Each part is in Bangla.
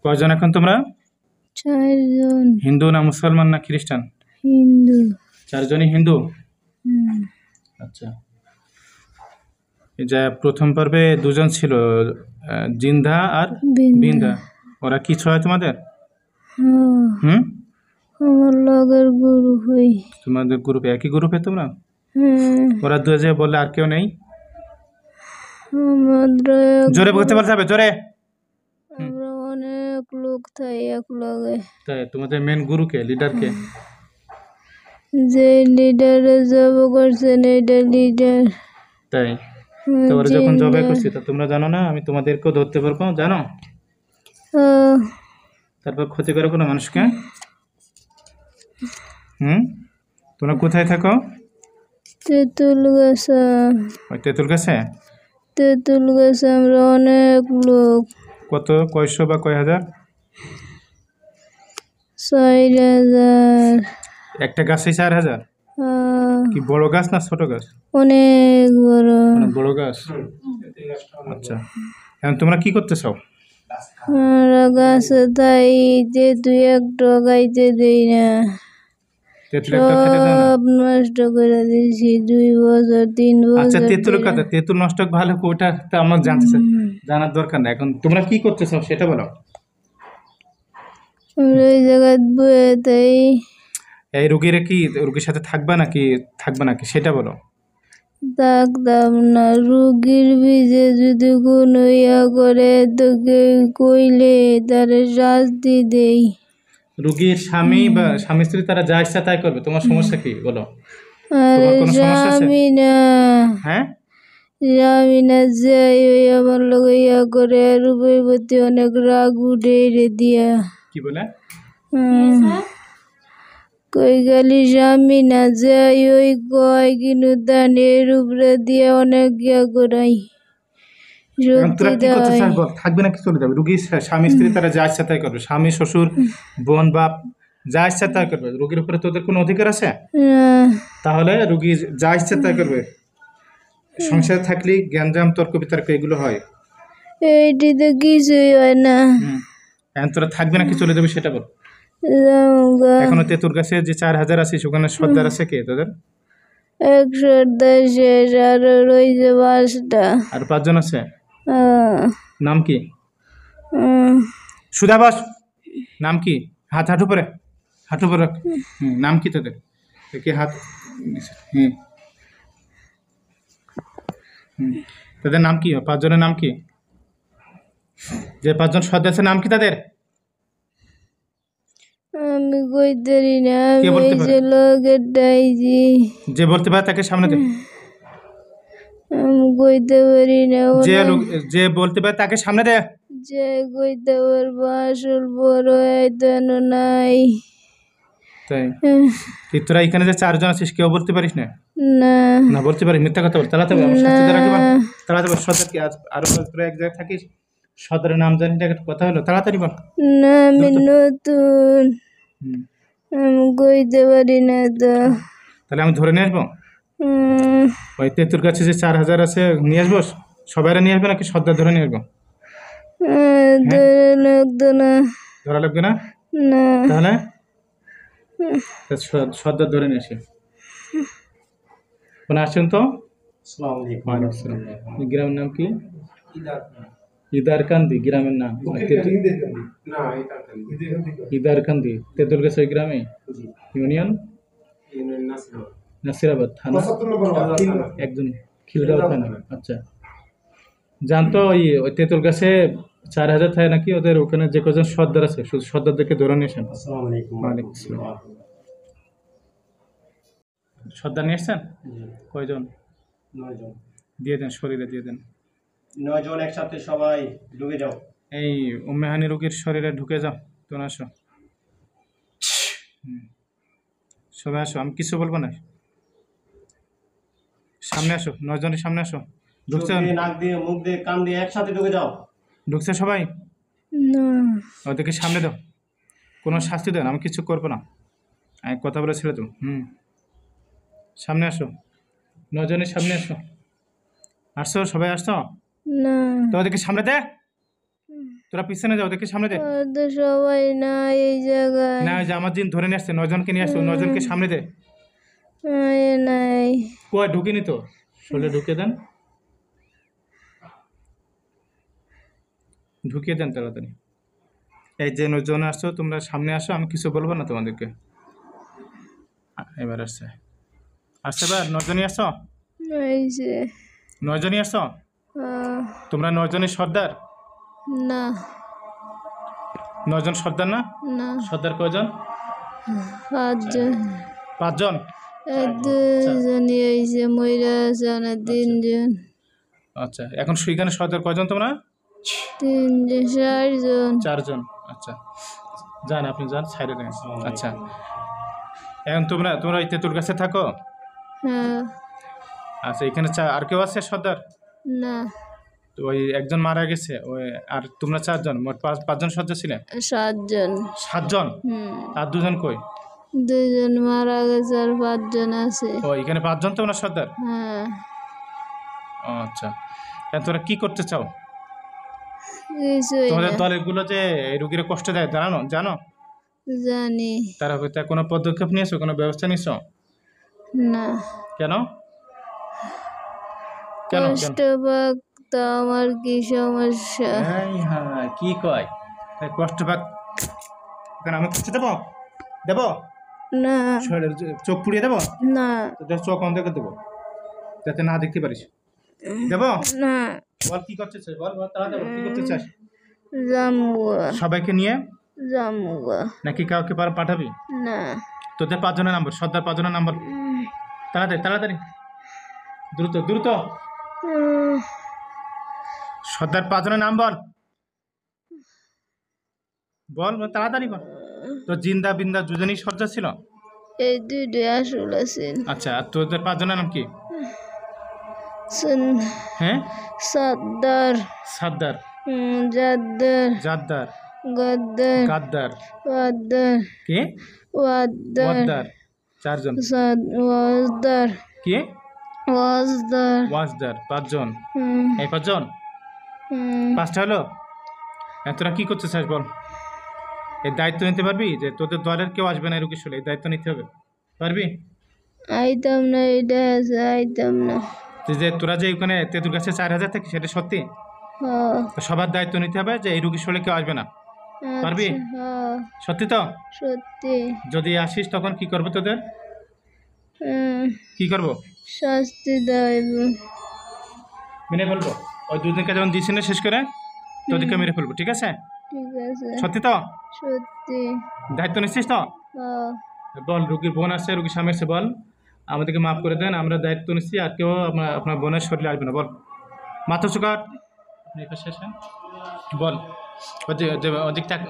কয়জন এখন তোমরা? 4 জন। হিন্দু না মুসলমান না খ্রিস্টান? হিন্দু। 4 জনই হিন্দু। হুম। আচ্ছা, এই যে প্রথম পর্বে 2 জন ছিল, জিন্দা আর বিন্দা। ওরা কি ছয় তোমাদের? হুম, আমার লগের গ্রুপ হই। তোমাদের গ্রুপে একই গ্রুপে তোমরা? হ্যাঁ। ওরা 2 যে বললে আর কেউ নেই? আমাদের জোরে বলতে বলতে হবে, জোরে। আমরা অনেক লোক থাই এক লগে। তাই তোমাদের মেন গুরু কে, লিডার কে? যে লিডারে জব করছেন এটা লিডার। তাই তো ওরা যখন জবাই করছে তা তোমরা জানো না আমি তোমাদেরকেও ধরতে পারবো, জানো? তারপর ক্ষতি করে কোনো মানুষকে? তোমরা কোথায় থাকো? তেঁতুল গাছা। ওই তেঁতুল গাছে? তেঁতুল গাছে আমরা অনেক লোক। কত, কয়শো বা কয় হাজার? 4000। একটা গাছে 4000? কি বড় গাছ না ছোট গাছ? অনেক বড়। বড় গাছ। আচ্ছা, এখন তোমরা কি করতে চাও? আমরা গাছে তাই যে 2-1 গাইতে দেই না, সব নষ্ট করে দিয়েছি 2 বছর 3 বছর। আচ্ছা, তেঁতুল কথা, তেঁতুল নষ্ট ভালো ওটা তো আমার জানতে চাই, জানার দরকার না। এখন তোমরা কি করতে চাও সেটা বলো। আমরা এই জায়গায় বয়ে তাই এই রোগীরা কি রোগীর সাথে থাকবা নাকি সেটা বলো। থাকতাম না, রুগীর বীজে যদি কোনো করে তোকে কইলে তারে শাস্তি দেই। রোগীর স্বামী বা স্বামী স্ত্রী তারা যা ইচ্ছা তাই করবে, তোমার সমস্যা কি বলো? স্বামী না, হ্যাঁ, স্বামী না, যাই ওই আমার লোক করে রূপের প্রতি অনেক রাগ উঠে দিয়া। কি বলে? কই গেলি স্বামী না, যাই ওই কয় কিন্তু দানের উপরে দিয়ে অনেক করাই থাকবে নাকি চলে যাবে? রুগীর স্বামী স্ত্রী তারা যা ইচ্ছা তাই করবে, স্বামী শ্বশুর বোন বাপ যা ইচ্ছা তাই করবে, রুগীর উপরে তোদের কোনো অধিকার আছে? তাহলে রুগী যা ইচ্ছা তাই করবে। সংসারে থাকলে জ্ঞানজাম তর্ক বিতর্ক এগুলো হয়, এইটিতে কিছুই হয় না। এখন তোরা থাকবে নাকি চলে যাবে সেটা বল। এখনো তেঁতুল গাছে যে 4000 আছে সেখানে সর্দার আছে কে তোদের? 1 সর্দার শেষ, আর রয়েছে 5টা। আর 5 জন আছে। নাম কি? সুধা বস। নাম কি? হাঁটু পরে নাম কি তোদের? কি হাত? তাদের নাম কি? 5 জনের নাম কি? যে 5 জন সর্দার আছে নাম কি তাদের? আমি কইতে পারি না, আমি যে লোকের ডাইজি। যে বলতে পারে তাকে সামনে দে। আমি কইতে পারি না। যে বলতে পারে তাকে সামনে দে। যে কইতে পারবো আসল বড় আইতেন নাই। তাই তোরা এখানে যে 4 জন আছিস কেউ বলতে পারিস না? না বলতে পারিস, মিথ্যা কথা বল। তাড়াতাড়ি আমার শাস্তি দেওয়ার আগে বল। তাড়াতাড়ি সর্দার কি আরো তোরা এক জায়গায় থাকিস, সর্দারের নাম জানি না, কথা হলো, তাড়াতাড়ি বল। না আমি নতুন, আমি কইতে পারি না তো। তাহলে আমি ধরে নিয়ে আসবো? ওই তেঁতুল গাছে যে 4000 আছে নিয়ে আসবো, সবাই নিয়ে আসবে নাকি সর্দার ধরে নিয়ে আসবো? ধরা লাগবে না? তাহলে সর্দার ধরে নিয়ে আসে। কোন আসছেন তো? গ্রামের নাম কি? ইদারকান্দি গ্রামের নাম। ইদারকান্দি তেঁতুল গাছ ওই গ্রামে। ইউনিয়ন নাসিরাবাদ, থানা একজন খিলগাঁও থানা। আচ্ছা, জানতো ওই তেঁতুল গাছে 4000 থাকে নাকি, ওদের ওখানে যে কজন সর্দার আছে শুধু সর্দারদেরকে ধরে নিয়ে আসেন। সর্দার নিয়ে আসছেন? কয়জন? 9 জন। দিয়ে দেন, শরীরে দিয়ে দেন। 9 জন একসাথে সবাই ঢুকে যাও। এই উম্মেহানি রোগীর শরীরে ঢুকে যাও। তোমরা আসো, সবাই আসো, আমি কিছু বলবো না। সামনে আসো, 9 জনের সামনে আসো। ঢুকছে? নাক দিয়ে মুখ দিয়ে কান দিয়ে একসাথে ঢুকে যাও। ঢুকছে সবাই? ওদেরকে সামনে দাও, কোনো শাস্তি দেন, আমি কিছু করবো না, আমি কথা বলে ছেড়ে তো। সামনে আসো, 9 জনের সামনে আসো। আসছো সবাই? আসছো? তো ওদেরকে সামনে দে। তোরা পিছনে যাও, দেখে সামনে দে। আর তো সবাই না এই জায়গায়। না, ওই যে আমার জিন ধরে নিয়ে আসছে, 9 জনকে নিয়ে আসছে, ওই 9 জনকে সামনে দে। এ নাই। কয় ঢুকিনি তো, শোলে ঢুকে দেন, ঢুকিয়ে দেন তাড়াতাড়ি। এই যে 9 জন আসছো, তোমরা সামনে আসো, আমি কিছু বলবো না তোমাদেরকে। এবার আসছে, আসছে এবার 9 জনই আসছো, এই যে 9 জনই আসছো। আহ, তোমরা 9 জনই সর্দার? না 9 জন সর্দার না? না, সর্দার কয়জন? 5 জন। 5 জন? এই 2জনই হয়েছে ময়রা আছে না, 3 জন। আচ্ছা, এখন সেখানে সর্দার কয়জন তোমরা? 3 জন, 4 জন। 4 জন। আচ্ছা, যান, আপনি যান, সাইডে দেন। আচ্ছা, এখন তোমরা তোমরা এই তেঁতুল গাছে থাকো? হ্যাঁ। আচ্ছা, এখানে আর কেউ আছে সর্দার? না, তো ওই একজন মারা গেছে, ওই আর তোমরা 4 জন, মোট 5জন সর্দার ছিলেন? 7 জন। 7 জন? আর 2 জন কই? 2 জন মারা গেছে আর 5 জন আছে। ও, এখানে 5 জন তোমরা সর্দার? হ্যাঁ। ও, আচ্ছা, এখন তোমরা কি করতে চাও? কিছুই তোমাদের না, দলের গুলো যে এই রুগীর কষ্ট দেয়, জানো জানো? জানি তারা হয়তো কোনো পদক্ষেপ নিয়েছো, কোনো ব্যবস্থা নিয়েছো? না। কেন? কেন? কষ্ট পাক তো আমার কি সমস্যা? হ্যাঁ, কি কয় তাই কষ্ট পাক? কেন, আমি কষ্ট দেবো? দেবো? না শরীরের চোখ পুড়িয়ে দেবো? না তোদের চোখ অন্ধ করে দেবো, যাতে না দেখতে পারিস? দেবো? না, বল কি করতে চাস, বল বল তাড়াতাড়ি বল, কি করতে চাস? জামুয়া সবাইকে নিয়ে জামুয়া। নাকি কাউকে পাঠাবি? না। তোদের 5 জনের নাম্বার, সর্দার 5 জনের নাম্বার, তাড়াতাড়ি তাড়াতাড়ি, দ্রুত দ্রুত। সর্দার 5 জনের নাম বল, বল বল, তাড়াতাড়ি বল। তো জিন্দা বিন্দা দুজনই সর্দার ছিল? এই 2 আসল আছেন। আচ্ছা, আর তোদের 5 জনের নাম কি? হ্যাঁ, সর্দার, সর্দার, জাদ্দার, জাদ্দার, গদ্দার, গাদ্দার, ওয়াদ্দার, কে? ওয়াদ্দার, ওয়াদ্দার। 4 জন। ওয়াজদার, কে? ওয়াজদার। ওয়াজদার। 5 জন। হুম, এই 5 জন? হুম। 5টা হলো। তোরা কি করতে চাস বল? এই দায়িত্ব নিতে পারবি যে তোদের দলের কেউ আসবে না রুগীর শোলে, এই দায়িত্ব নিতে হবে? পারবি? আইতাম না, এটা আছে, আইতাম না। যে তোরা যে ওখানে তেঁতুল গাছে 4000 থাকি, সেটা সত্যি? হ্যাঁ। তো সবার দায়িত্ব নিতে হবে যে এই রুগীর শোলে কেউ আসবে না। পারবি? আচ্ছা, হ্যাঁ, সত্যি তো? সত্যি। যদি আসিস তখন কি করবো তোদের? হুম, কি করবো? শাস্তি দেব। মেনে ফেলবো। ওই 2 দিনকে যেমন দিয়েছি না শেষ করে, তোদেরকে মেরে ফেলবো, ঠিক আছে? ঠিক আছে, সত্যি তো? সত্যি। দায়িত্ব নিচ্ছিস তো? হ্যাঁ। বল, রুগীর বোন আসছে, রুগীর স্বামী আসছে, বল আমাদেরকে মাফ করে দেন, আমরা দায়িত্ব নিচ্ছি, আর কেউ আপনার বোনের শরীরে আসবে না। বল, মাথা চুকাট, বল।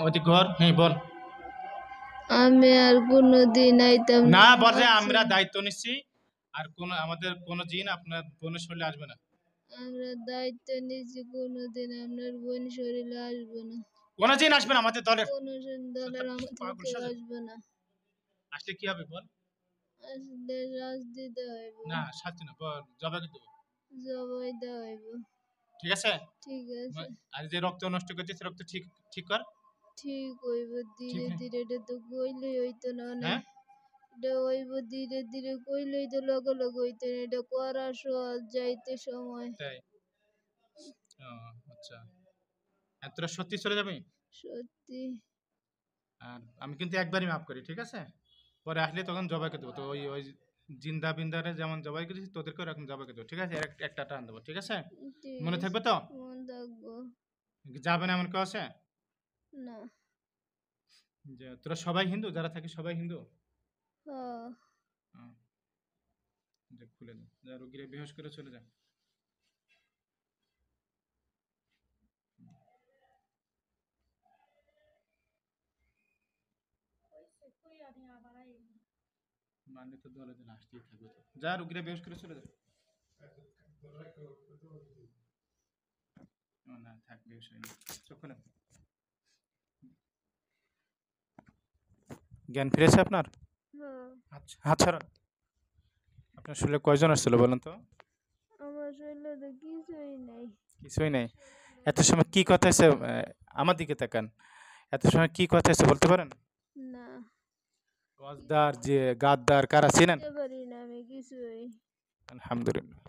ওদিক ঘর, হ্যাঁ বল। আমি আর কোনোদিন আইতাম না, বল যে আমরা দায়িত্ব নিচ্ছি, আর আমাদের কোনো জিন আপনার বোনের শরীরে আসবে না। আমরা দায়িত্ব নিচ্ছি, কোনোদিন আপনার বোন শরীরে আসবে না। কোনো জিন আসবে না আমাদের দলের। কোনো দলের আমাদের কেউ আসবে না। আসলে কি হবে বল? আসলে শাস্তি দিতে হইব। না, শাস্তি না, বল জবাই দেবো। জবাই দেওয়া হইব। ঠিক আছে? ঠিক আছে, আর যে রক্ত নষ্ট করছিস, রক্ত ঠিক ঠিক কর। ঠিক হইব। ধীরে ঠিক। ধীরে, এটা তো কইলেই হইতো না। হ্যাঁ, এটা হইব ধীরে ধীরে, কইলেই তো লগে লগে হইতো না। এটা করা সহজ, যাইতে সময়। তাই? ও, আচ্ছা, আর তোরা সত্যি চলে যাবি? সত্যি। আর আমি কিন্তু একবারই মাফ করি, ঠিক আছে? পরে আসলে তখন জবাই করে দেবো। তো ওই ওই জিন্দা বিন্দারে যেমন জবাই করেছি, তোদেরকেও এরকম জবাই করে দেবো, ঠিক আছে? একটা টান দেবো, ঠিক আছে? ঠিক মনে আছে, থাকবে তো? মন থাকবো। যাবে না এমন কেউ আছে? না। যে তোরা সবাই হিন্দু, যারা থাকে সবাই হিন্দু? হ্যাঁ। হ্যাঁ। খুলে দে, যা রুগীরা বেহোশ করে চলে যায়। মানে তো দলে দলে আসতেই থাকবে তো। যা, রুগীরা বেহোশ করে চলে যায়। ও না, থাক, বেহোশ হয়নি। চোখ খুলে। জ্ঞান ফিরেছে আপনার? হ্যাঁ। আচ্ছা, হাত ছাড়ান। আপনার শরীরে কয়জন আসছিল বলেন তো? আমার শরীরে তো কিছুই নাই। কিছুই নেই। এত সময় কি কথা হয়েছে? আমার দিকে তাকান। এত সময় কি কথা এসে বলতে পারেন? না, গজদার যে গাদ্দার কারা চিনেন? বলতে পারি না আমি কিছুই। আলহামদুলিল্লাহ।